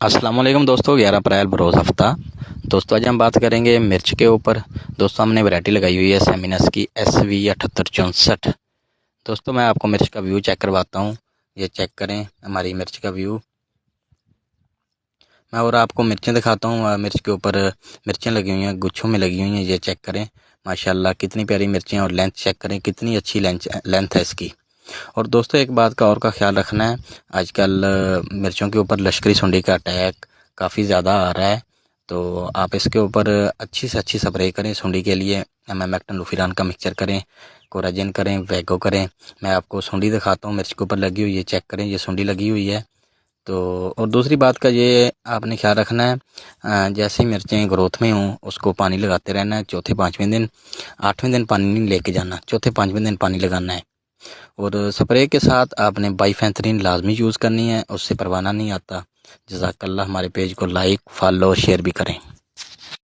अस्सलाम वालेकुम दोस्तों, 11 अप्रैल बरोज़ हफ्ता। दोस्तों आज हम बात करेंगे मिर्च के ऊपर। दोस्तों हमने वैरायटी लगाई हुई है सेमिनस की SV 7864। दोस्तों मैं आपको मिर्च का व्यू चेक करवाता हूँ। ये चेक करें हमारी मिर्च का व्यू। मैं और आपको मिर्चें दिखाता हूँ। मिर्च के ऊपर मिर्चें लगी हुई हैं, गुच्छों में लगी हुई हैं। ये चेक करें माशाल्लाह कितनी प्यारी मिर्चें। और लेंथ चेक करें कितनी अच्छी लेंथ है इसकी। और दोस्तों एक बात का और का ख्याल रखना है, आजकल मिर्चों के ऊपर लश्करी सुंडी का अटैक काफ़ी ज़्यादा आ रहा है। तो आप इसके ऊपर अच्छी से अच्छी स्प्रे करें सुंडी के लिए। एक्टोलुफिरान का मिक्सचर करें, कोराजिन करें, वैगो करें। मैं आपको सुंडी दिखाता हूँ मिर्च के ऊपर लगी हुई है, चेक करें ये सुंडी लगी हुई है। तो और दूसरी बात का ये आपने ख्याल रखना है, जैसे ही मिर्चें ग्रोथ में हों उसको पानी लगाते रहना है। चौथे पाँचवें दिन, 8वें दिन पानी नहीं लेके जाना, चौथे पाँचवें दिन पानी लगाना है। और स्प्रे के साथ आपने बाइफेंथ्रीन लाजमी यूज़ करनी है, उससे परवाना नहीं आता। जज़ाकल्लाह। हमारे पेज को लाइक, फॉलो, शेयर भी करें।